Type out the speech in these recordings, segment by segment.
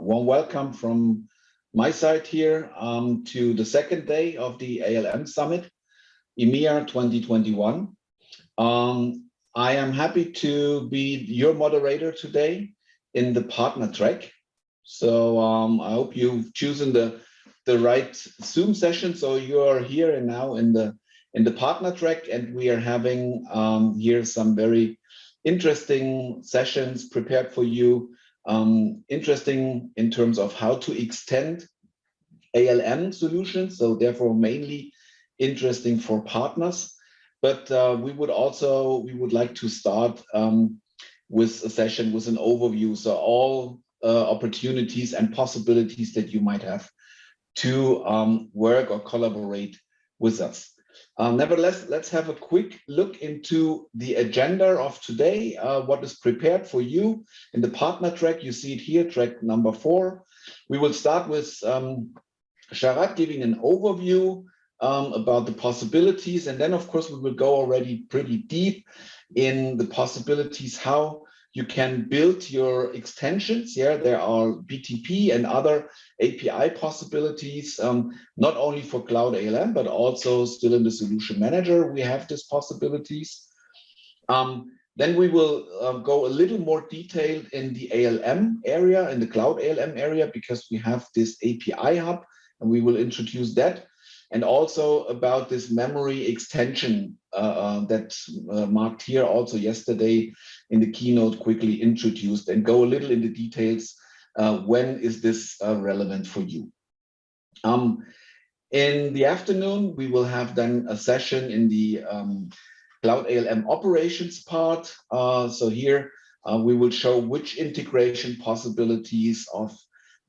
warm welcome from my side here to the second day of the ALM Summit EMEA 2021. I am happy to be your moderator today in the partner track. So I hope you've chosen the right Zoom session. So you are here and now in the partner track, and we are having here some very interesting sessions prepared for you. Interesting in terms of how to extend ALM solutions. So therefore mainly interesting for partners. But we would like to start with a session with an overview. So all opportunities and possibilities that you might have to work or collaborate with us. Nevertheless, let's have a quick look into the agenda of today, what is prepared for you in the partner track. You see it here, track number 4. We will start with Sharat giving an overview about the possibilities. And then, of course, we will go already pretty deep in the possibilities, how you can build your extensions. Yeah, there are BTP and other API possibilities, not only for Cloud ALM, but also still in the Solution Manager, we have these possibilities. Then we will go a little more detailed in the ALM area, in the Cloud ALM area, because we have this API hub, and we will introduce that. And also about this memory extension that Mark here also yesterday in the keynote quickly introduced, and go a little into details. When is this relevant for you? In the afternoon, we will have then a session in the Cloud ALM operations part. So here we will show which integration possibilities of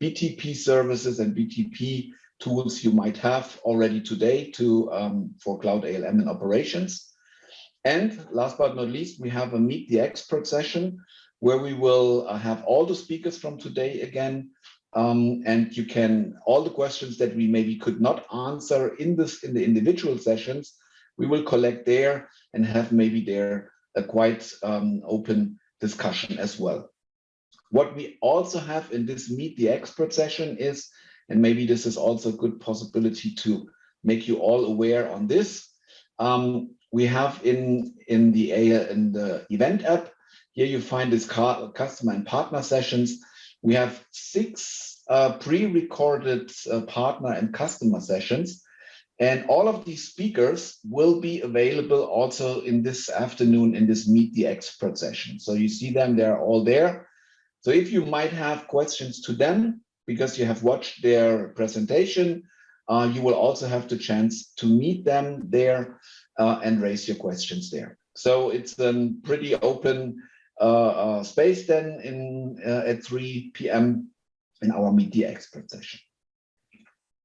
BTP services and BTP tools you might have already today for Cloud ALM and operations. And last but not least, we have a Meet the Expert session where we will have all the speakers from today again. And you can, all the questions that we maybe could not answer in the individual sessions, we will collect there and have maybe there a quite open discussion as well. What we also have in this Meet the Expert session is, and maybe this is also a good possibility to make you all aware on this. We have in the event app, here you find this customer and partner sessions. We have 6 pre-recorded partner and customer sessions. And all of these speakers will be available also in this afternoon in this Meet the Expert session. So you see them, they're all there. So if you might have questions to them, because you have watched their presentation, you will also have the chance to meet them there and raise your questions there. So it's a pretty open space then at 3 p.m. in our Meet the Expert session.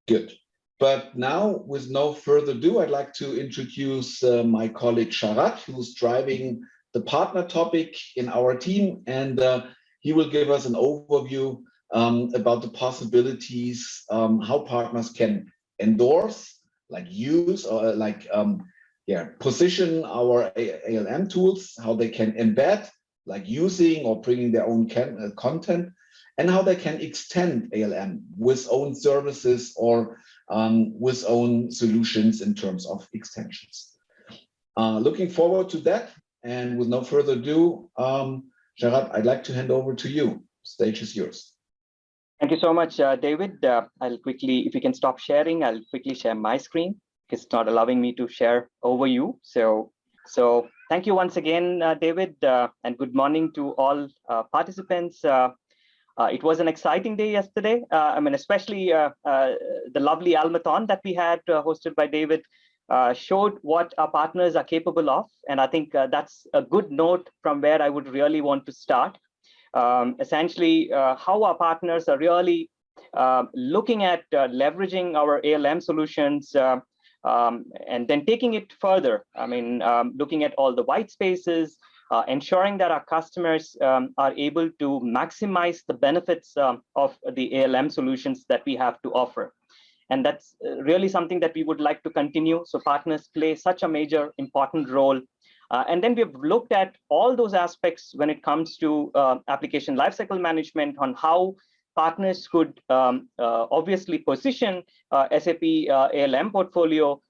Good. But now, with no further ado, I'd like to introduce my colleague Sharat, who's driving the partner topic in our team, and he will give us an overview about the possibilities, how partners can endorse, like use or like position our ALM tools, how they can embed, like using or bringing their own content, and how they can extend ALM with own services or with own solutions in terms of extensions. Looking forward to that, and with no further ado, Sharat, I'd like to hand over to you. Stage is yours. Thank you so much, David. I'll quickly, if you can stop sharing, I'll quickly share my screen. It's not allowing me to share over you. So thank you once again, David, and good morning to all participants. It was an exciting day yesterday. I mean, especially the lovely Almathon that we had hosted by David showed what our partners are capable of. And I think that's a good note from where I would really want to start. Essentially, how our partners are really looking at leveraging our ALM solutions and then taking it further. I mean, looking at all the white spaces, ensuring that our customers are able to maximize the benefits of the ALM solutions that we have to offer. And that's really something that we would like to continue. So partners play such a major, important role. And then we've looked at all those aspects when it comes to application lifecycle management, on how partners could obviously position SAP ALM portfolio,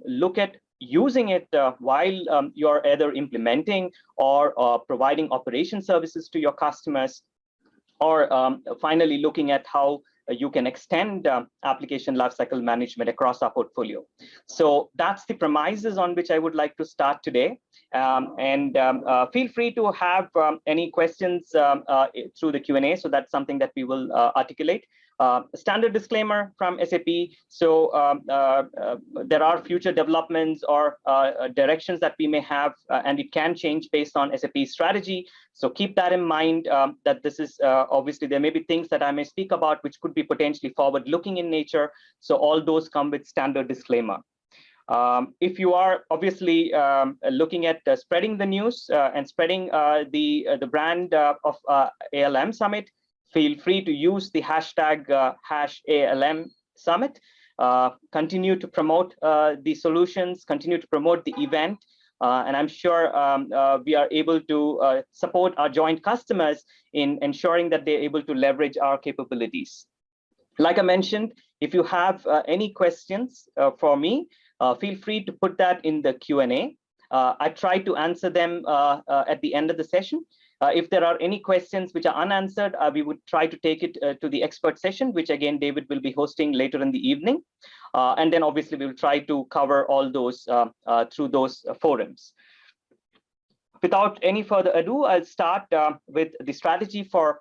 look at using it while you're either implementing or providing operation services to your customers, or finally looking at how you can extend application lifecycle management across our portfolio. So that's the premises on which I would like to start today. Feel free to have any questions through the Q&A. So that's something that we will articulate. Standard disclaimer from SAP. So there are future developments or directions that we may have, and it can change based on SAP's strategy. So keep that in mind, that this is obviously there may be things that I may speak about which could be potentially forward-looking in nature. So all those come with standard disclaimer. If you are obviously looking at spreading the news and spreading the brand of ALM Summit, feel free to use the hashtag #ALM Summit. Continue to promote the solutions, continue to promote the event. And I'm sure we are able to support our joint customers in ensuring that they're able to leverage our capabilities. Like I mentioned, if you have any questions for me, feel free to put that in the Q&A. I try to answer them at the end of the session. If there are any questions which are unanswered, we would try to take it to the expert session, which again, David will be hosting later in the evening. And then obviously we will try to cover all those through those forums. Without any further ado, I'll start with the strategy for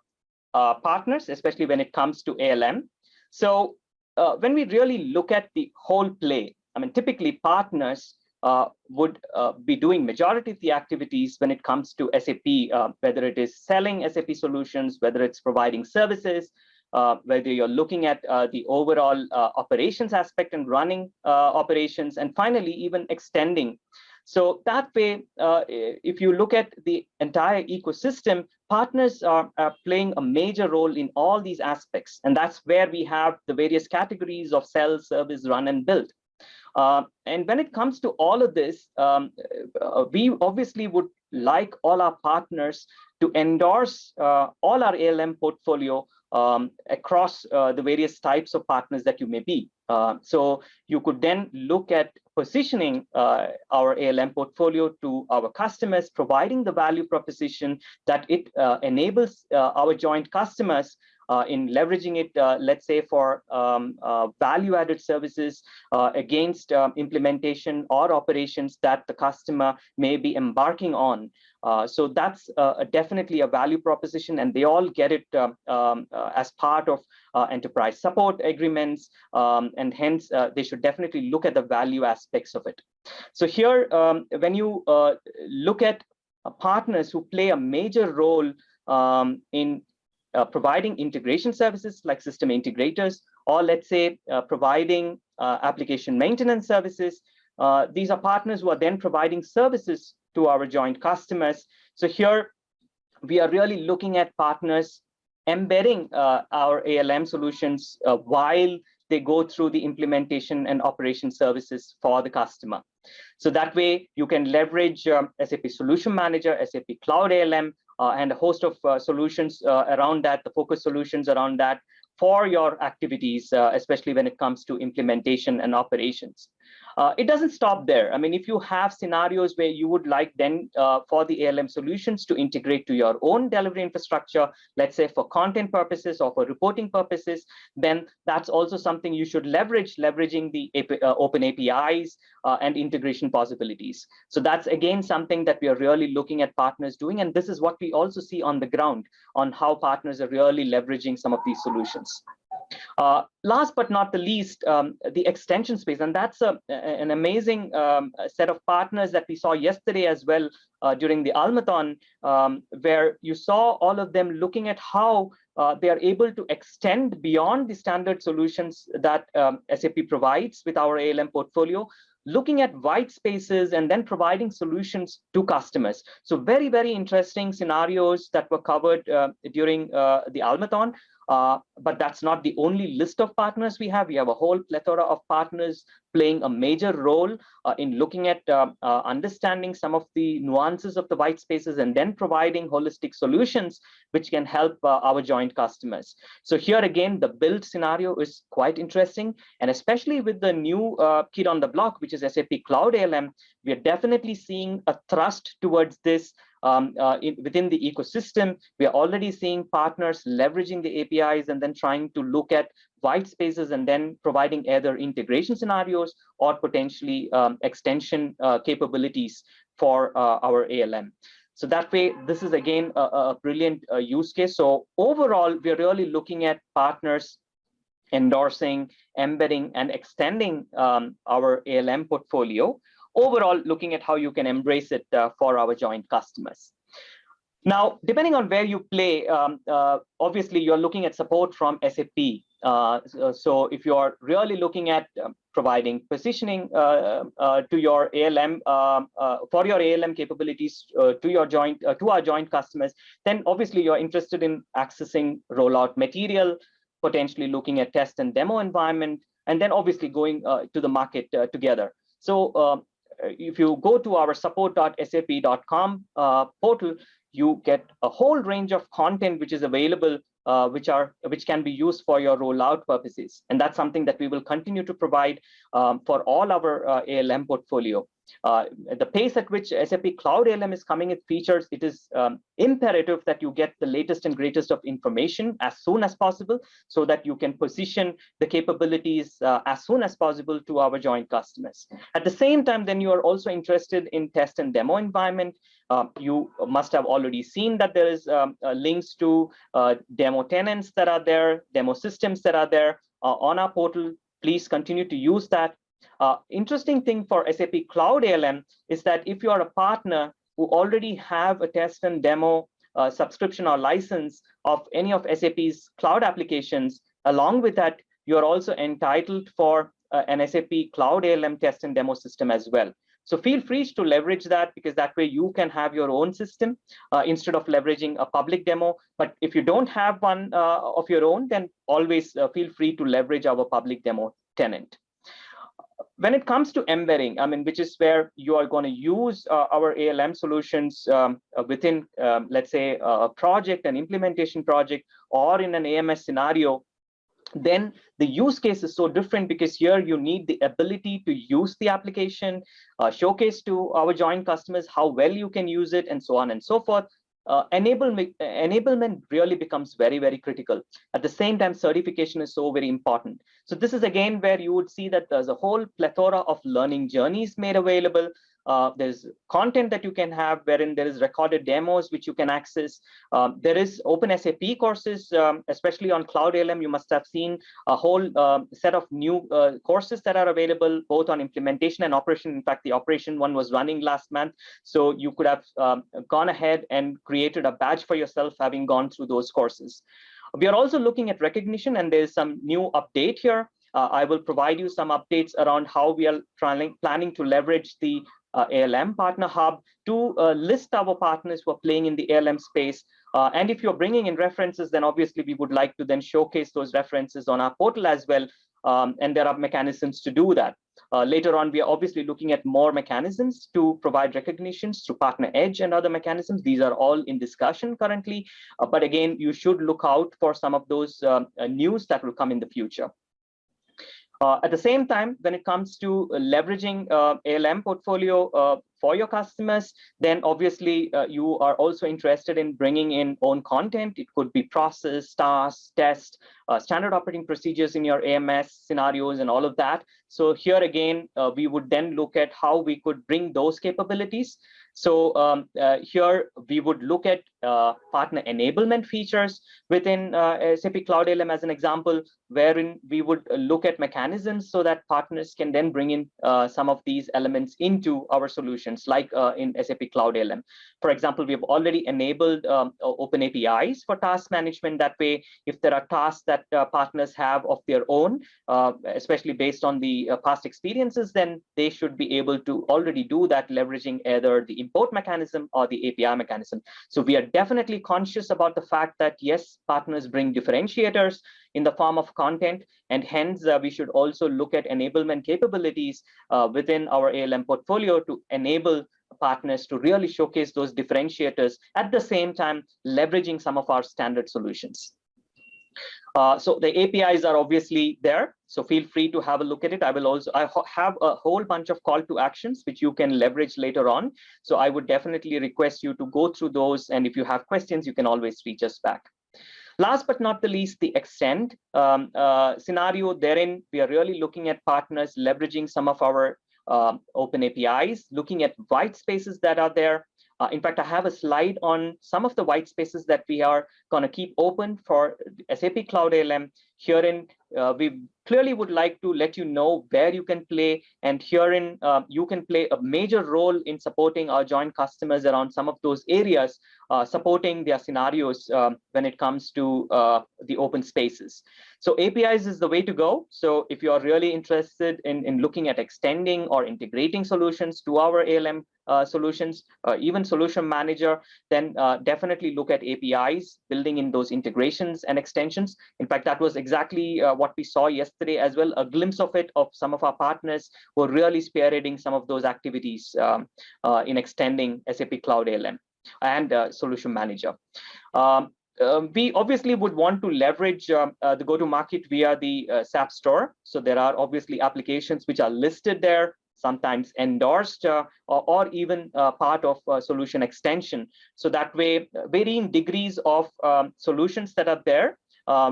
partners, especially when it comes to ALM. So when we really look at the whole play, I mean, typically partners would be doing majority of the activities when it comes to SAP, whether it is selling SAP solutions, whether it's providing services, whether you're looking at the overall operations aspect and running operations, and finally even extending. So that way, if you look at the entire ecosystem, partners are playing a major role in all these aspects. And that's where we have the various categories of sell, service, run, and build. And when it comes to all of this, we obviously would like all our partners to endorse all our ALM portfolio across the various types of partners that you may be. So you could then look at positioning our ALM portfolio to our customers, providing the value proposition that it enables our joint customers in leveraging it, let's say, for value-added services against implementation or operations that the customer may be embarking on. So that's definitely a value proposition, and they all get it as part of enterprise support agreements, and hence they should definitely look at the value aspects of it. So here, when you look at partners who play a major role in providing integration services like system integrators, or let's say providing application maintenance services. These are partners who are then providing services to our joint customers. So here we are really looking at partners embedding our ALM solutions while they go through the implementation and operation services for the customer. So that way you can leverage SAP Solution Manager, SAP Cloud ALM, and a host of solutions around that, the focus solutions around that for your activities, especially when it comes to implementation and operations. It doesn't stop there. I mean, if you have scenarios where you would like then for the ALM solutions to integrate to your own delivery infrastructure, let's say for content purposes or for reporting purposes, then that's also something you should leverage, leveraging the open APIs and integration possibilities. So that's again something that we are really looking at partners doing, and this is what we also see on the ground on how partners are really leveraging some of these solutions. Last but not the least, the extension space, and that's an amazing set of partners that we saw yesterday as well during the Almathon, where you saw all of them looking at how they are able to extend beyond the standard solutions that SAP provides with our ALM portfolio, looking at white spaces and then providing solutions to customers. So very, very interesting scenarios that were covered during the Almathon. But that's not the only list of partners we have. We have a whole plethora of partners playing a major role in looking at understanding some of the nuances of the white spaces and then providing holistic solutions which can help our joint customers. So here again, the build scenario is quite interesting, and especially with the new kid on the block, which is SAP Cloud ALM, we are definitely seeing a thrust towards this within the ecosystem. We are already seeing partners leveraging the APIs and then trying to look at white spaces and then providing either integration scenarios or potentially extension capabilities for our ALM. So that way, this is again a brilliant use case. So overall, we're really looking at partners endorsing, embedding, and extending our ALM portfolio. Overall, looking at how you can embrace it for our joint customers. Now, depending on where you play, obviously you're looking at support from SAP. So if you are really looking at providing positioning to your ALM for your ALM capabilities to our joint customers, then obviously you're interested in accessing rollout material, potentially looking at test and demo environment, and then obviously going to the market together. So if you go to our support.sap.com portal, you get a whole range of content which is available, which can be used for your rollout purposes, and that's something that we will continue to provide for all our ALM portfolio. At the pace at which SAP Cloud ALM is coming with features, it is imperative that you get the latest and greatest of information as soon as possible, so that you can position the capabilities as soon as possible to our joint customers. At the same time, then you are also interested in test and demo environment. You must have already seen that there is links to demo tenants that are there, demo systems that are there on our portal. Please continue to use that. Interesting thing for SAP Cloud ALM is that if you are a partner who already have a test and demo subscription or license of any of SAP's cloud applications, along with that, you are also entitled for an SAP Cloud ALM test and demo system as well. So feel free to leverage that, because that way you can have your own system instead of leveraging a public demo. But if you don't have one of your own, then always feel free to leverage our public demo tenant. When it comes to embedding, which is where you are going to use our ALM solutions within, let's say, a project, an implementation project, or in an AMS scenario, then the use case is so different, because here you need the ability to use the application, showcase to our joint customers how well you can use it, and so on and so forth. Enablement really becomes very, very critical. At the same time, certification is so very important. So this is again where you would see that there's a whole plethora of learning journeys made available. There's content that you can have wherein there is recorded demos which you can access. There is open SAP courses, especially on Cloud ALM. You must have seen a whole set of new courses that are available both on implementation and operation. In fact, the operation one was running last month, so you could have gone ahead and created a badge for yourself having gone through those courses. We are also looking at recognition, and there's some new update here. I will provide you some updates around how we are planning to leverage the ALM Partner Hub to list our partners who are playing in the ALM space. And if you're bringing in references, then obviously we would like to then showcase those references on our portal as well. And there are mechanisms to do that. Later on, we are obviously looking at more mechanisms to provide recognitions through Partner Edge and other mechanisms. These are all in discussion currently. But again, you should look out for some of those news that will come in the future. At the same time, when it comes to leveraging ALM portfolio for your customers, then obviously you are also interested in bringing in own content. It could be process, tasks, test, standard operating procedures in your AMS scenarios and all of that. So here again, we would then look at how we could bring those capabilities. So here we would look at partner enablement features within SAP Cloud ALM as an example, wherein we would look at mechanisms so that partners can then bring in some of these elements into our solution. solutions like in SAP Cloud ALM. For example, we have already enabled open APIs for task management. That way, if there are tasks that partners have of their own, especially based on the past experiences, then they should be able to already do that, leveraging either the import mechanism or the API mechanism. So we are definitely conscious about the fact that, yes, partners bring differentiators in the form of content, and hence we should also look at enablement capabilities within our ALM portfolio to enable partners to really showcase those differentiators, at the same time leveraging some of our standard solutions. So the APIs are obviously there, so feel free to have a look at it. I have a whole bunch of call to actions which you can leverage later on. So I would definitely request you to go through those, and if you have questions, you can always reach us back. Last but not the least, the extend scenario. Therein, we are really looking at partners leveraging some of our open APIs, looking at white spaces that are there. In fact, I have a slide on some of the white spaces that we are going to keep open for SAP Cloud ALM. Herein, we clearly would like to let you know where you can play, and herein you can play a major role in supporting our joint customers around some of those areas, supporting their scenarios when it comes to the open spaces. So APIs is the way to go. So if you are really interested in looking at extending or integrating solutions to our ALM solutions, even Solution Manager, then definitely look at APIs, building in those integrations and extensions. In fact, that was exactly what we saw yesterday as well, a glimpse of it, of some of our partners who are really spearheading some of those activities in extending SAP Cloud ALM and Solution Manager. We obviously would want to leverage the go-to-market via the SAP store. So there are obviously applications which are listed there, sometimes endorsed or even part of solution extension. So that way, varying degrees of solutions that are there,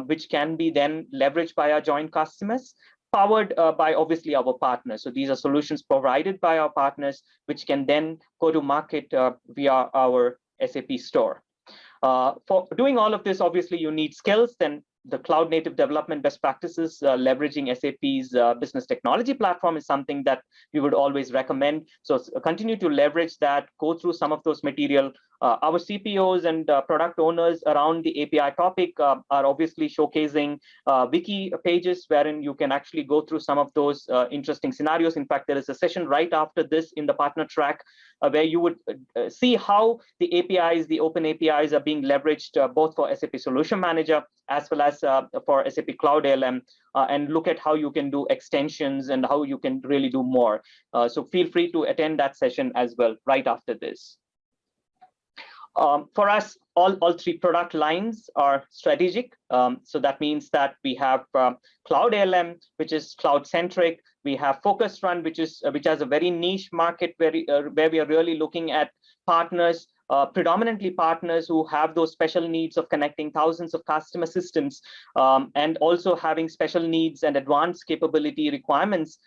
which can be then leveraged by our joint customers, powered by obviously our partners. So these are solutions provided by our partners, which can then go to market via our SAP store. For doing all of this, obviously you need skills. Then the cloud native development best practices, leveraging SAP's business technology platform is something that we would always recommend. So continue to leverage that, go through some of those material. Our CPOs and product owners around the API topic are obviously showcasing wiki pages wherein you can actually go through some of those interesting scenarios. In fact, there is a session right after this in the partner track where you would see how the APIs, the open APIs, are being leveraged both for SAP Solution Manager as well as for SAP Cloud ALM, and look at how you can do extensions and how you can really do more. So feel free to attend that session as well right after this. For us, all three product lines are strategic. So that means that we have Cloud ALM, which is cloud-centric. We have Focus Run, which has a very niche market where we are really looking at partners, predominantly partners who have those special needs of connecting thousands of customer systems, and also having special needs and advanced capability requirements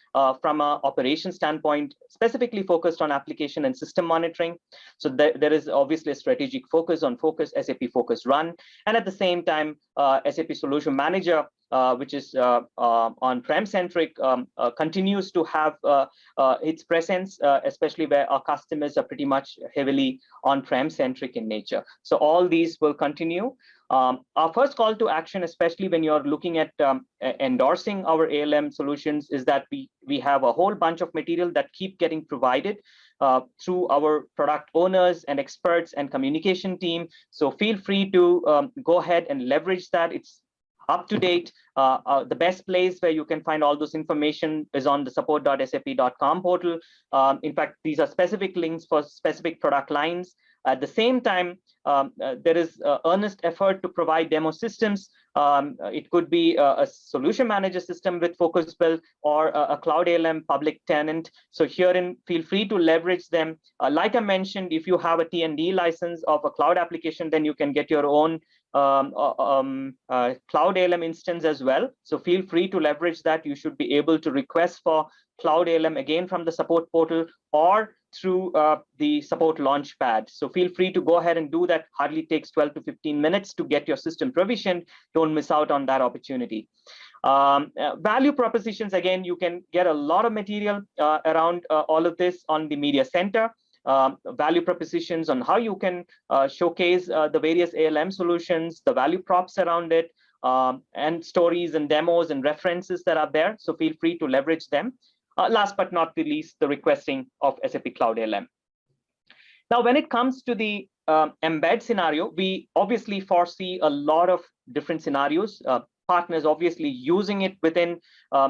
from an operation standpoint, specifically focused on application and system monitoring. So there is obviously a strategic focus on SAP Focus Run, and at the same time, SAP Solution Manager, which is on-prem centric, continues to have its presence, especially where our customers are pretty much heavily on-prem centric in nature. So all these will continue. Our first call to action, especially when you're looking at endorsing our ALM solutions, is that we have a whole bunch of material that keep getting provided through our product owners and experts and communication team. So feel free to go ahead and leverage that. It's up to date. The best place where you can find all this information is on the support.sap.com portal. In fact, these are specific links for specific product lines. At the same time, there is earnest effort to provide demo systems. It could be a solution manager system with Focus Build or a Cloud ALM public tenant. So herein, feel free to leverage them. Like I mentioned, if you have a T&D license of a cloud application, then you can get your own Cloud ALM instance as well. So feel free to leverage that. You should be able to request for Cloud ALM again from the support portal or through the support launchpad. So feel free to go ahead and do that. Hardly takes 12 to 15 minutes to get your system provisioned. Don't miss out on that opportunity. Value propositions, again, you can get a lot of material around all of this on the Media Center. Value propositions on how you can showcase the various ALM solutions, the value props around it, and stories and demos and references that are there. So feel free to leverage them. Last but not the least, the requesting of SAP Cloud ALM. Now, when it comes to the embed scenario, we obviously foresee a lot of different scenarios. Partners obviously using it within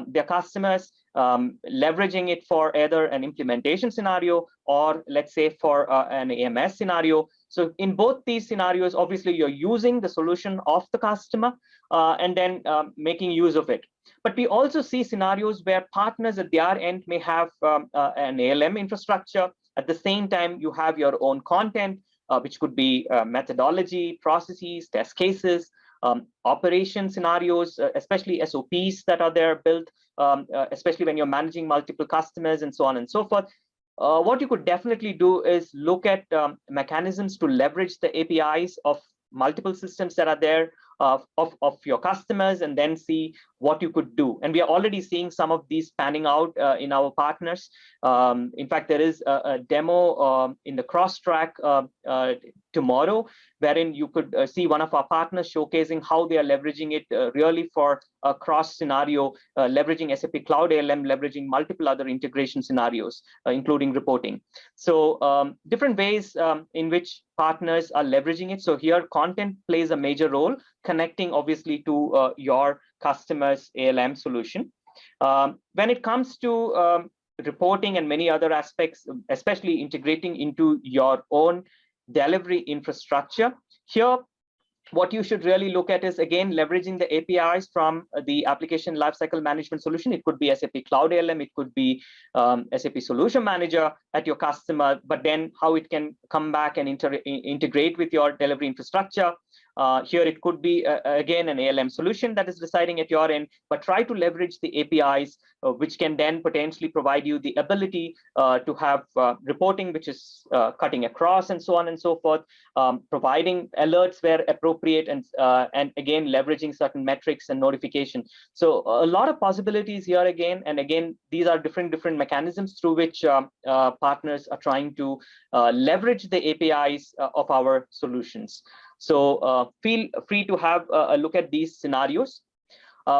their customers, leveraging it for either an implementation scenario or, let's say, for an AMS scenario. So in both these scenarios, obviously, you're using the solution of the customer and then making use of it. But we also see scenarios where partners at their end may have an ALM infrastructure. At the same time, you have your own content, which could be methodology, processes, test cases, operation scenarios, especially SOPs that are there built, especially when you're managing multiple customers and so on and so forth. What you could definitely do is look at mechanisms to leverage the APIs of multiple systems that are there of your customers, and then see what you could do. And we are already seeing some of these panning out in our partners. In fact, there is a demo in the cross-track tomorrow, wherein you could see one of our partners showcasing how they are leveraging it really for a cross scenario, leveraging SAP Cloud ALM, leveraging multiple other integration scenarios, including reporting. So different ways in which partners are leveraging it. So here content plays a major role, connecting obviously to your customer's ALM solution. When it comes to reporting and many other aspects, especially integrating into your own delivery infrastructure, here what you should really look at is, again, leveraging the APIs from the application lifecycle management solution. It could be SAP Cloud ALM, it could be SAP Solution Manager at your customer, but then how it can come back and integrate with your delivery infrastructure. Here it could be, again, an ALM solution that is residing at your end, but try to leverage the APIs, which can then potentially provide you the ability to have reporting, which is cutting across and so on and so forth, providing alerts where appropriate, and again, leveraging certain metrics and notification. So a lot of possibilities here again, and again, these are different mechanisms through which partners are trying to leverage the APIs of our solutions. So feel free to have a look at these scenarios.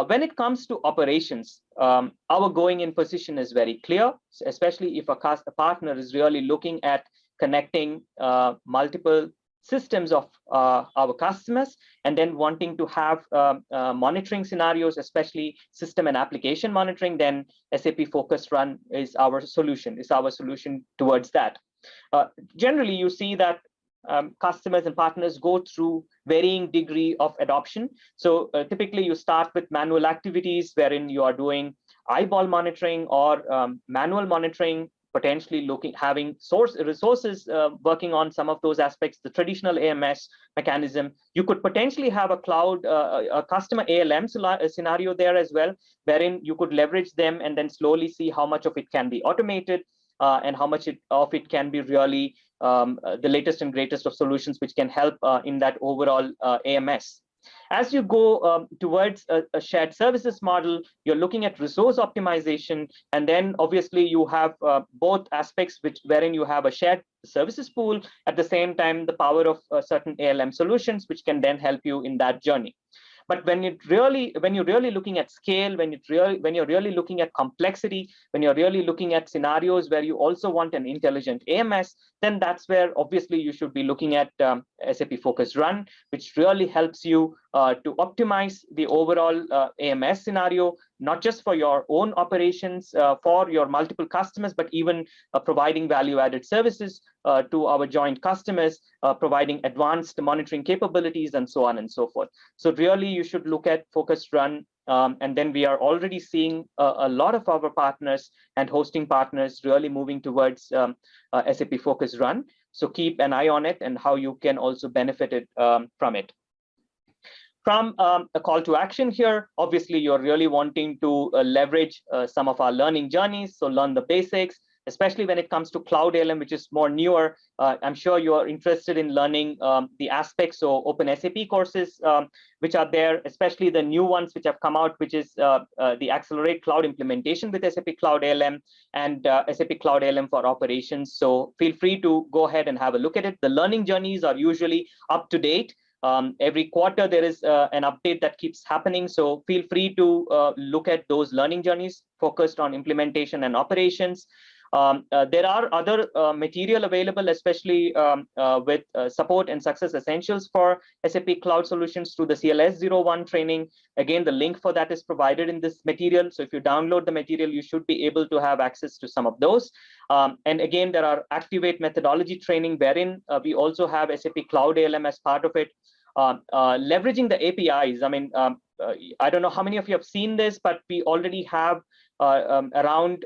When it comes to operations, our going in position is very clear, especially if a partner is really looking at connecting multiple systems of our customers, and then wanting to have monitoring scenarios, especially system and application monitoring, then SAP Focus Run is our solution, towards that. Generally, you see that customers and partners go through varying degree of adoption. So typically you start with manual activities wherein you are doing eyeball monitoring or manual monitoring, potentially having resources working on some of those aspects, the traditional AMS mechanism. You could potentially have a cloud, a customer ALM scenario there as well, wherein you could leverage them and then slowly see how much of it can be automated and how much of it can be really the latest and greatest of solutions which can help in that overall AMS. As you go towards a shared services model, you're looking at resource optimization, and then obviously you have both aspects wherein you have a shared services pool, at the same time the power of certain ALM solutions which can then help you in that journey. But when you're really looking at scale, when you're really looking at complexity, when you're really looking at scenarios where you also want an intelligent AMS, then that's where obviously you should be looking at SAP Focus Run, which really helps you to optimize the overall AMS scenario, not just for your own operations, for your multiple customers, but even providing value-added services to our joint customers, providing advanced monitoring capabilities, and so on and so forth. So really, you should look at Focus Run, and then we are already seeing a lot of our partners and hosting partners really moving towards SAP Focus Run. So keep an eye on it and how you can also benefit from it. From a call to action here, obviously, you're really wanting to leverage some of our learning journeys. So learn the basics, especially when it comes to Cloud ALM, which is more newer. I'm sure you are interested in learning the aspects, so open SAP courses, which are there, especially the new ones which have come out, which is the Accelerate Cloud Implementation with SAP Cloud ALM and SAP Cloud ALM for Operations. So feel free to go ahead and have a look at it. The learning journeys are usually up to date. Every quarter, there is an update that keeps happening. So feel free to look at those learning journeys focused on implementation and operations. There are other material available, especially with support and success essentials for SAP Cloud Solutions through the CLS 01 training. Again, the link for that is provided in this material. So if you download the material, you should be able to have access to some of those. And again, there are Activate methodology training, wherein we also have SAP Cloud ALM as part of it. Leveraging the APIs. I mean, I don't know how many of you have seen this, but we already have around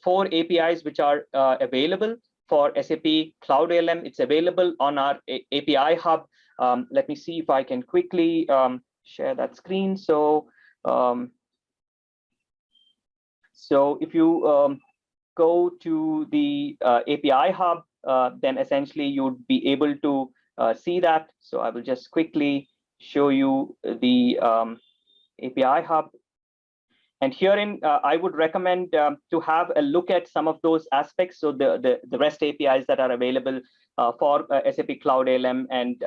4 APIs which are available for SAP Cloud ALM. It's available on our API hub. Let me see if I can quickly share that screen. So, if you go to the API hub, then essentially you'd be able to see that. So I will just quickly show you the API hub. And herein, I would recommend to have a look at some of those aspects. So the REST APIs that are available for SAP Cloud ALM, and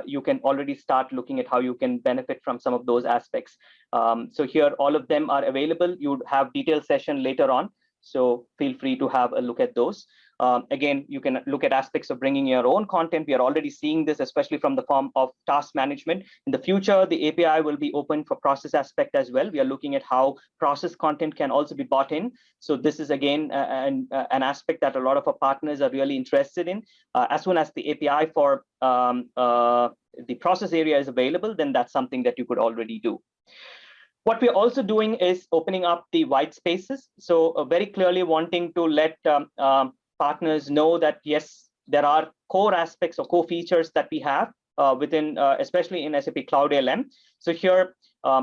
you can already start looking at how you can benefit from some of those aspects. So here, all of them are available. You'd have detailed session later on. So feel free to have a look at those. Again, you can look at aspects of bringing your own content. We are already seeing this, especially from the form of task management. In the future, the API will be open for process aspect as well. We are looking at how process content can also be brought in. So this is, again, an aspect that a lot of our partners are really interested in. As soon as the API for the process area is available, then that's something that you could already do. What we're also doing is opening up the white spaces. So very clearly wanting to let partners know that, yes, there are core aspects or core features that we have within, especially in SAP Cloud ALM. So here,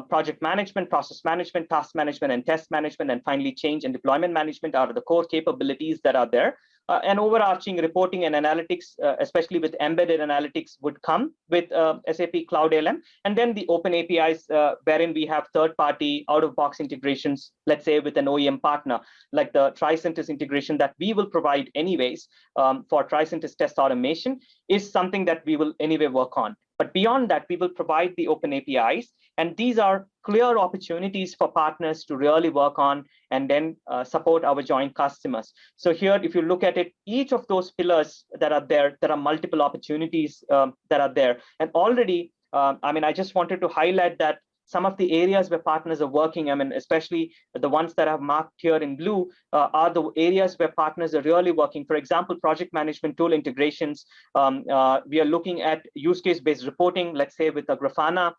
project management, process management, task management, and test management, and finally change and deployment management are the core capabilities that are there. And overarching reporting and analytics, especially with embedded analytics, would come with SAP Cloud ALM. And then the open APIs, wherein we have third-party out-of-box integrations, let's say with an OEM partner, like the Tricentis integration that we will provide anyways for Tricentis test automation, is something that we will anyway work on. But beyond that, we will provide the open APIs. And these are clear opportunities for partners to really work on and then support our joint customers. So here, if you look at it, each of those pillars that are there are multiple opportunities that are there. And already, I mean, I just wanted to highlight that some of the areas where partners are working, I mean, especially the ones that I've marked here in blue, are the areas where partners are really working. For example, project management tool integrations. We are looking at use case-based reporting, let's say with a Grafana,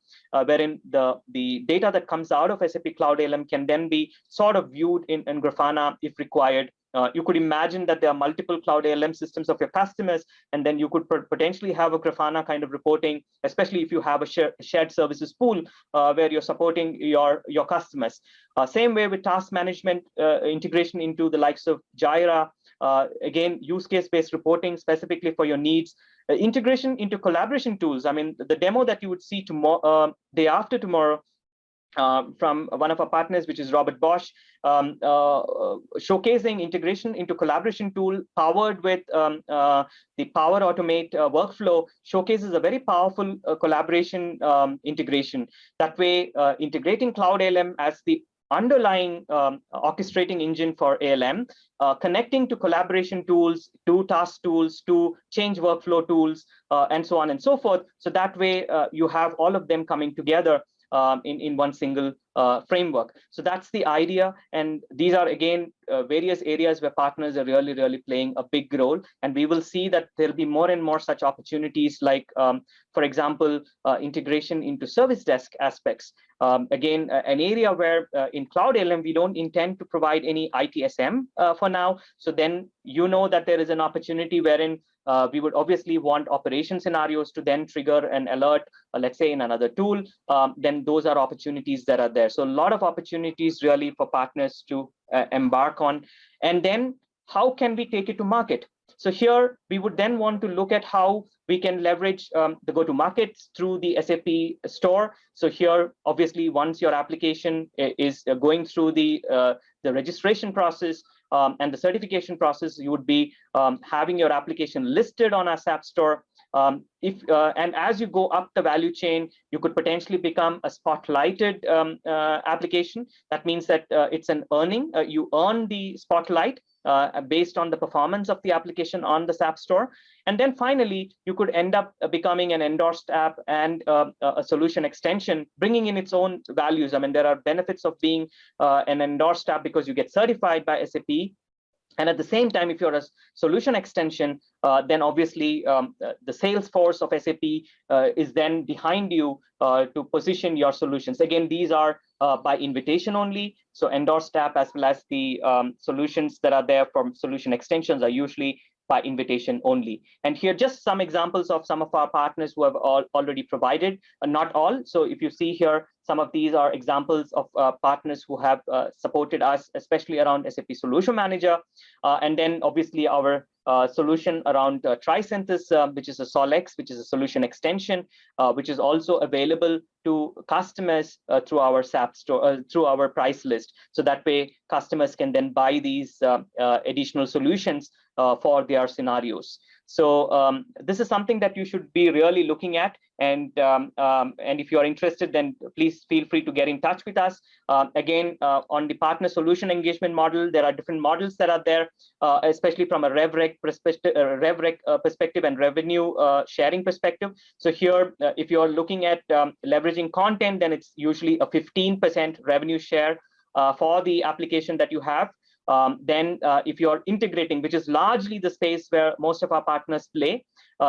wherein the data that comes out of SAP Cloud ALM can then be sort of viewed in Grafana if required. You could imagine that there are multiple Cloud ALM systems of your customers, and then you could potentially have a Grafana kind of reporting, especially if you have a shared services pool where you're supporting your customers. Same way with task management integration into the likes of Jira. Again, use case-based reporting specifically for your needs. Integration into collaboration tools. I mean, the demo that you would see tomorrow, day after tomorrow, from one of our partners, which is Robert Bosch, showcasing integration into collaboration tool powered with the Power Automate workflow, showcases a very powerful collaboration integration. That way, integrating Cloud ALM as the underlying orchestrating engine for ALM, connecting to collaboration tools, to task tools, to change workflow tools, and so on and so forth. So that way, you have all of them coming together in one single framework. So that's the idea. And these are, again, various areas where partners are really playing a big role. And we will see that there'll be more and more such opportunities, like, for example, integration into service desk aspects. Again, an area where in Cloud ALM, we don't intend to provide any ITSM for now. So then you know that there is an opportunity wherein we would obviously want operation scenarios to then trigger an alert, let's say in another tool. Then those are opportunities that are there. So a lot of opportunities really for partners to embark on. And then how can we take it to market? So here we would then want to look at how we can leverage the go-to-market through the SAP store. So here, obviously, once your application is going through the registration process and the certification process, you would be having your application listed on our SAP store. And as you go up the value chain, you could potentially become a spotlighted application. That means that it's an earning. You earn the spotlight based on the performance of the application on the SAP store. And then finally, you could end up becoming an endorsed app and a solution extension, bringing in its own values. I mean, there are benefits of being an endorsed app because you get certified by SAP. And at the same time, if you're a solution extension, then obviously the sales force of SAP is then behind you to position your solutions. Again, these are by invitation only. So endorsed app as well as the solutions that are there from solution extensions are usually by invitation only. And here just some examples of some of our partners who have already provided, not all. So if you see here, some of these are examples of partners who have supported us, especially around SAP Solution Manager. And then obviously our solution around Tricentis, which is a Solex, which is a solution extension, which is also available to customers through our SAP store, through our price list. So that way customers can then buy these additional solutions for their scenarios. So this is something that you should be really looking at. And if you are interested, then please feel free to get in touch with us. Again, on the partner solution engagement model, there are different models that are there, especially from a RevRec perspective and revenue sharing perspective. So here, if you're looking at leveraging content, then it's usually a 15% revenue share for the application that you have. Then if you're integrating, which is largely the space where most of our partners play,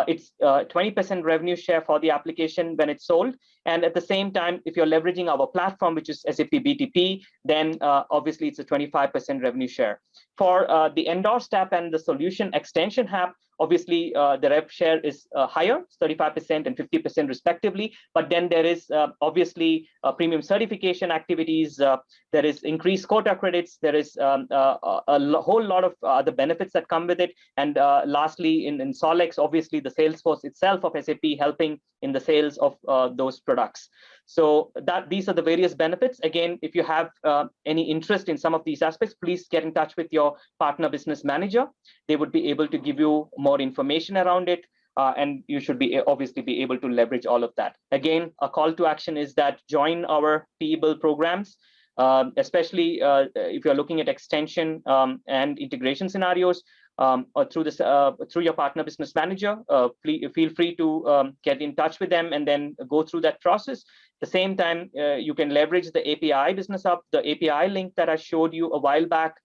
it's 20% revenue share for the application when it's sold. And at the same time, if you're leveraging our platform, which is SAP BTP, then obviously it's a 25% revenue share. For the endorsed app and the solution extension app, obviously the rev share is higher, 35% and 50% respectively. But then there is obviously premium certification activities, there is increased quota credits, there is a whole lot of other benefits that come with it. And lastly, in Solex, obviously the sales force itself of SAP helping in the sales of those products. So these are the various benefits. Again, if you have any interest in some of these aspects, please get in touch with your partner business manager. They would be able to give you more information around it. And you should be obviously be able to leverage all of that. Again, a call to action is that join our PEABLE programs, especially if you're looking at extension and integration scenarios, or through your partner business manager. Feel free to get in touch with them and then go through that process. At the same time, you can leverage the API business hub, the API link that I showed you a while back.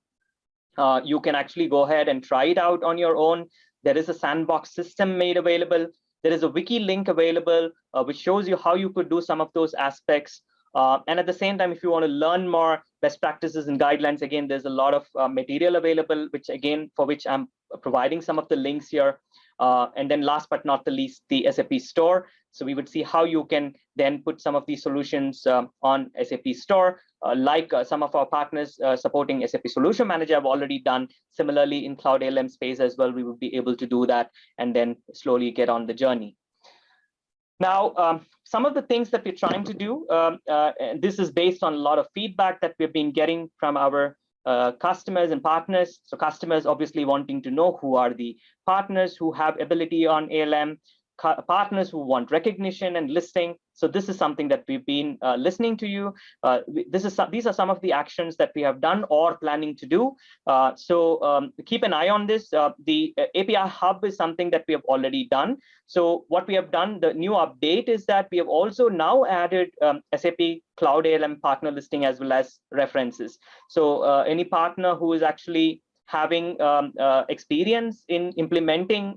You can actually go ahead and try it out on your own. There is a sandbox system made available. There is a wiki link available, which shows you how you could do some of those aspects. And at the same time, if you want to learn more best practices and guidelines, again, there's a lot of material available, for which I'm providing some of the links here. And then last but not the least, the SAP store. So we would see how you can then put some of these solutions on SAP store, like some of our partners supporting SAP Solution Manager have already done. Similarly, in Cloud ALM space as well, we would be able to do that and then slowly get on the journey. Now, some of the things that we're trying to do, and this is based on a lot of feedback that we've been getting from our customers and partners. So customers obviously wanting to know who are the partners who have ability on ALM, partners who want recognition and listing. So this is something that we've been listening to you. These are some of the actions that we have done or planning to do. So keep an eye on this. The API Hub is something that we have already done. So what we have done, the new update is that we have also now added SAP Cloud ALM partner listing as well as references. So any partner who is actually having experience in implementing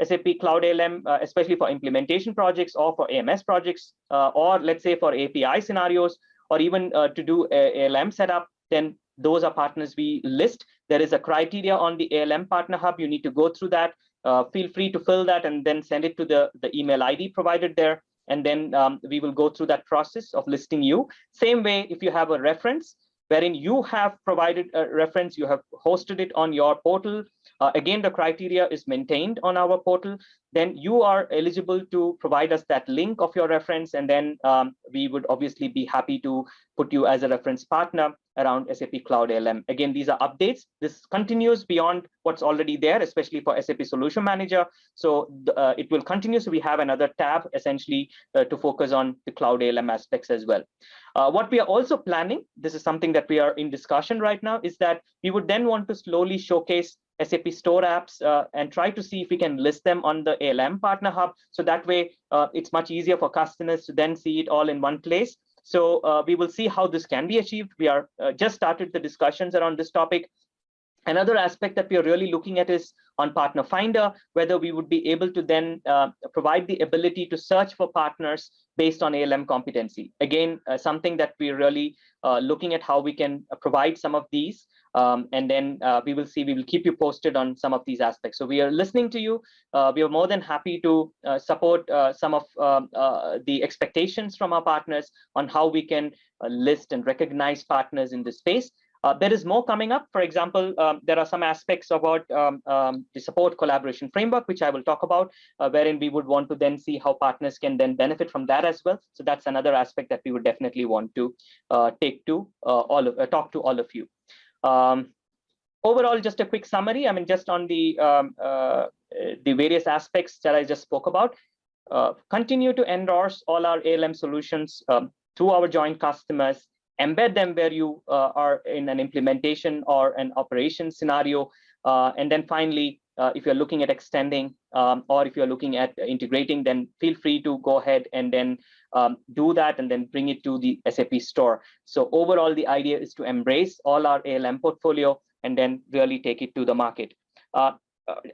SAP Cloud ALM, especially for implementation projects or for AMS projects, or let's say for API scenarios, or even to do ALM setup, then those are partners we list. There is a criteria on the ALM Partner Hub. You need to go through that. Feel free to fill that and then send it to the email ID provided there. And then we will go through that process of listing you. Same way, if you have a reference, wherein you have provided a reference, you have hosted it on your portal. Again, the criteria is maintained on our portal. Then you are eligible to provide us that link of your reference, and then we would obviously be happy to put you as a reference partner around SAP Cloud ALM. Again, these are updates. This continues beyond what's already there, especially for SAP Solution Manager. So it will continue. So we have another tab essentially to focus on the Cloud ALM aspects as well. What we are also planning, this is something that we are in discussion right now, is that we would then want to slowly showcase SAP Store apps and try to see if we can list them on the ALM Partner Hub. So that way, it's much easier for customers to then see it all in one place. So we will see how this can be achieved. We are just started the discussions around this topic. Another aspect that we are really looking at is on Partner Finder, whether we would be able to then provide the ability to search for partners based on ALM competency. Again, something that we're really looking at how we can provide some of these. And then we will keep you posted on some of these aspects. So we are listening to you. We are more than happy to support some of the expectations from our partners on how we can list and recognize partners in this space. There is more coming up. For example, there are some aspects about the support collaboration framework, which I will talk about, wherein we would want to then see how partners can then benefit from that as well. So that's another aspect that we would definitely want to talk to all of you. Overall, just a quick summary. I mean, just on the various aspects that I just spoke about, continue to endorse all our ALM solutions to our joint customers, embed them where you are in an implementation or an operation scenario. And then finally, if you're looking at extending or if you're looking at integrating, then feel free to go ahead and then do that and then bring it to the SAP store. So overall, the idea is to embrace all our ALM portfolio and then really take it to the market.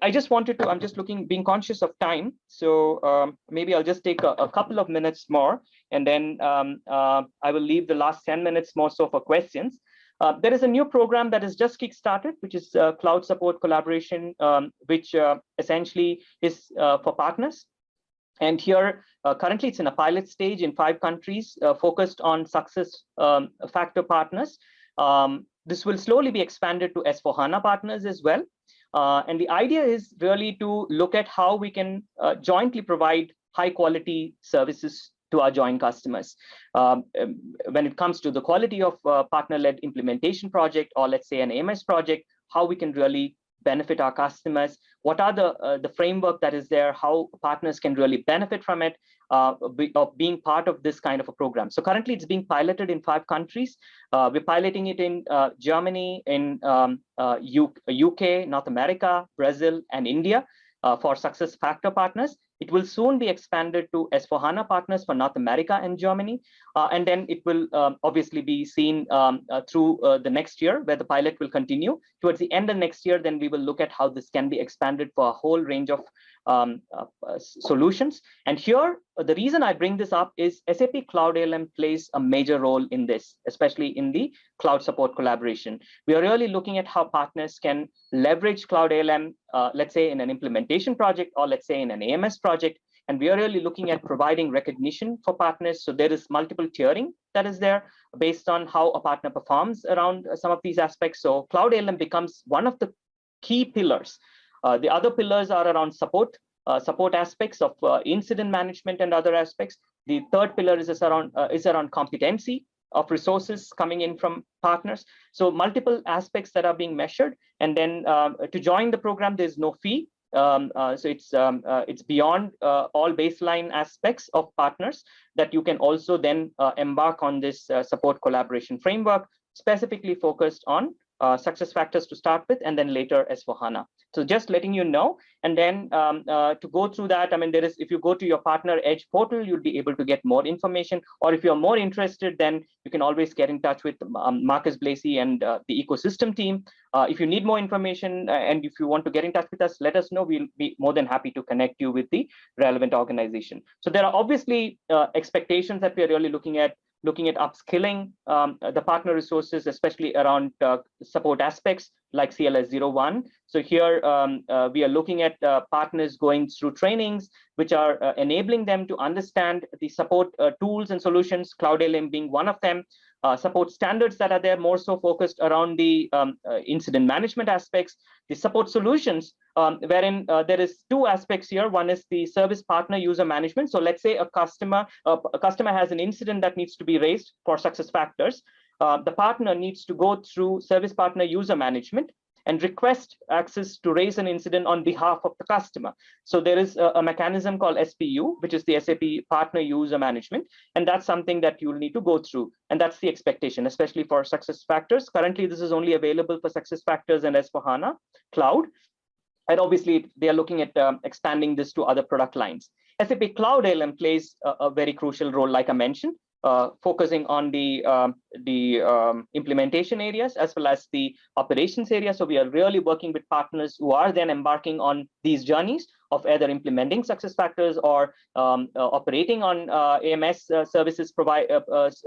I just wanted to, I'm just being conscious of time. So maybe I'll just take a couple of minutes more, and then I will leave the last 10 minutes more so for questions. There is a new program that is just kickstarted, which is Cloud Support Collaboration, which essentially is for partners. And here, currently it's in a pilot stage in 5 countries, focused on success factor partners. This will slowly be expanded to S/4HANA partners as well. And the idea is really to look at how we can jointly provide high quality services to our joint customers. When it comes to the quality of partner-led implementation project, or let's say an AMS project, how we can really benefit our customers, what are the framework that is there, how partners can really benefit from it, of being part of this kind of a program. So currently it's being piloted in 5 countries. We're piloting it in Germany, in UK, North America, Brazil, and India for success factor partners. It will soon be expanded to S/4HANA partners for North America and Germany. And then it will obviously be seen through the next year, where the pilot will continue. Towards the end of next year, then we will look at how this can be expanded for a whole range of solutions. And here, the reason I bring this up is SAP Cloud ALM plays a major role in this, especially in the cloud support collaboration. We are really looking at how partners can leverage Cloud ALM, let's say in an implementation project, or let's say in an AMS project. And we are really looking at providing recognition for partners. So there is multiple tiering that is there based on how a partner performs around some of these aspects. So Cloud ALM becomes one of the key pillars. The other pillars are around support aspects of incident management and other aspects. The third pillar is around competency of resources coming in from partners. So multiple aspects that are being measured. And then to join the program, there's no fee. So it's beyond all baseline aspects of partners that you can also then embark on this support collaboration framework, specifically focused on success factors to start with, and then later S/4HANA. So just letting you know, and then to go through that, I mean, if you go to your Partner Edge portal, you'll be able to get more information. Or if you're more interested, then you can always get in touch with Marcus Blasey and the ecosystem team. If you need more information and if you want to get in touch with us, let us know. We'll be more than happy to connect you with the relevant organization. So there are obviously expectations that we are really looking at upskilling the partner resources, especially around support aspects like CLS-01. So here we are looking at partners going through trainings, which are enabling them to understand the support tools and solutions, Cloud ALM being one of them. support standards that are there, more so focused around the incident management aspects, the support solutions, wherein there is two aspects here. One is the service partner user management. So let's say a customer has an incident that needs to be raised for SuccessFactors. The partner needs to go through service partner user management and request access to raise an incident on behalf of the customer. So there is a mechanism called SPU, which is the SAP Partner User Management, and that's something that you'll need to go through. And that's the expectation, especially for SuccessFactors. Currently, this is only available for SuccessFactors and S/4HANA Cloud. And obviously, they are looking at expanding this to other product lines. SAP Cloud ALM plays a very crucial role, like I mentioned, focusing on the implementation areas as well as the operations area. So we are really working with partners who are then embarking on these journeys of either implementing SuccessFactors or operating on AMS services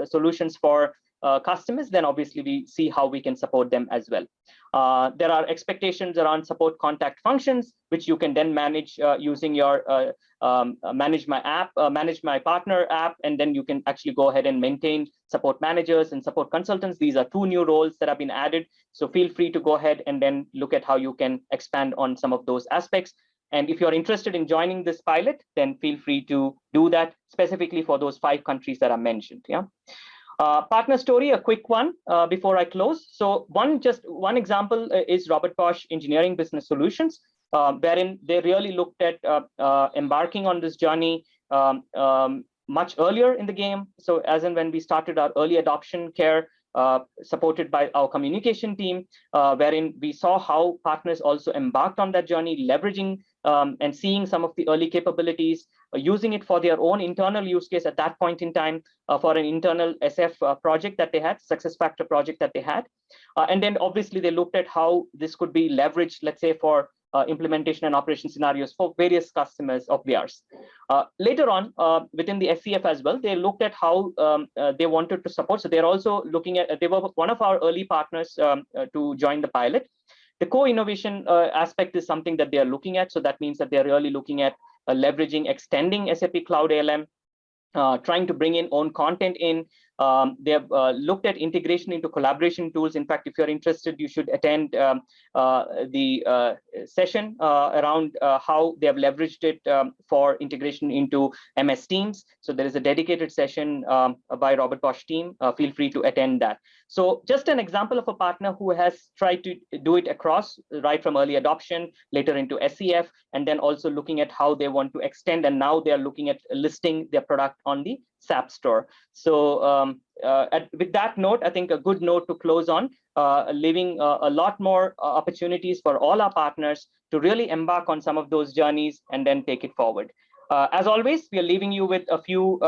solutions for customers. Then obviously we see how we can support them as well. There are expectations around support contact functions, which you can then manage using your manage my partner app, and then you can actually go ahead and maintain support managers and support consultants. These are two new roles that have been added. So feel free to go ahead and then look at how you can expand on some of those aspects. And if you're interested in joining this pilot, then feel free to do that specifically for those 5 countries that are mentioned. Yeah. Partner story, a quick one before I close. So just one example is Robert Bosch Engineering Business Solutions, wherein they really looked at embarking on this journey much earlier in the game. So as and when we started our early adoption care, supported by our communication team, wherein we saw how partners also embarked on that journey, leveraging and seeing some of the early capabilities, using it for their own internal use case at that point in time for an internal SF project that they had, SuccessFactor project that they had. And then obviously they looked at how this could be leveraged, let's say, for implementation and operation scenarios for various customers of theirs. Later on, within the SCF as well, they looked at how they wanted to support. So they're also looking at, they were one of our early partners to join the pilot. The co-innovation aspect is something that they are looking at. So that means that they're really looking at leveraging, extending SAP Cloud ALM, trying to bring in own content in. They have looked at integration into collaboration tools. In fact, if you're interested, you should attend the session around how they have leveraged it for integration into MS Teams. So there is a dedicated session by Robert Bosch team. Feel free to attend that. So just an example of a partner who has tried to do it across, right from early adoption, later into SCF, and then also looking at how they want to extend. And now they are looking at listing their product on the SAP store. So with that note, I think a good note to close on, leaving a lot more opportunities for all our partners to really embark on some of those journeys and then take it forward. As always, we are leaving you with a few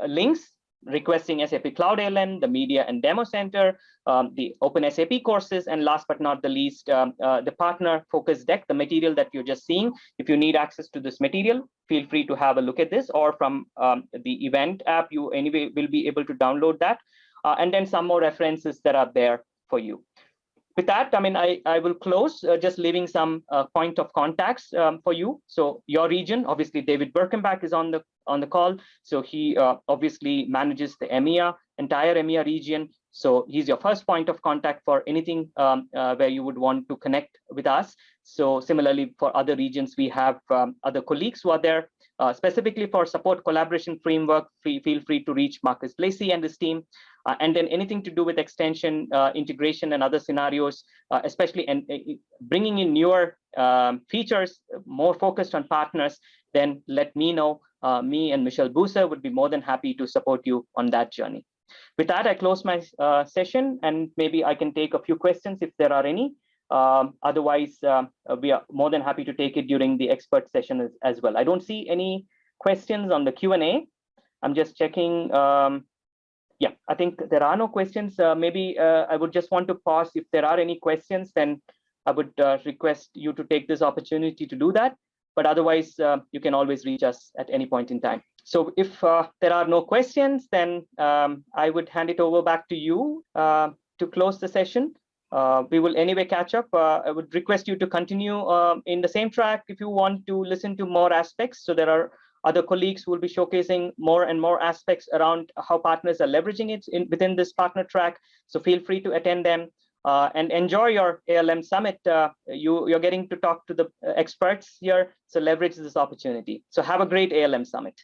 links requesting SAP Cloud ALM, the Media and Demo Center, the Open SAP courses, and last but not the least, the partner focus deck, the material that you're just seeing. If you need access to this material, feel free to have a look at this, or from the event app, you anyway will be able to download that, and then some more references that are there for you. With that, I mean, I will close just leaving some point of contacts for you. So your region, obviously, David Birkenbach is on the call. So he obviously manages the EMEA, entire EMEA region. So he's your first point of contact for anything where you would want to connect with us. So similarly, for other regions, we have other colleagues who are there. Specifically for support collaboration framework, feel free to reach Marcus Lacey and his team. And then anything to do with extension, integration, and other scenarios, especially bringing in newer features, more focused on partners, then let me know. Me and Michelle Booser would be more than happy to support you on that journey. With that, I close my session, and maybe I can take a few questions if there are any. Otherwise, we are more than happy to take it during the expert session as well. I don't see any questions on the Q&A. I'm just checking. Yeah, I think there are no questions. Maybe I would just want to pause. If there are any questions, then I would request you to take this opportunity to do that. But otherwise, you can always reach us at any point in time. So if there are no questions, then I would hand it over back to you to close the session. We will anyway catch up. I would request you to continue in the same track if you want to listen to more aspects. So there are other colleagues will be showcasing more and more aspects around how partners are leveraging it within this partner track. So feel free to attend them and enjoy your ALM Summit. You're getting to talk to the experts here, so leverage this opportunity. So have a great ALM Summit.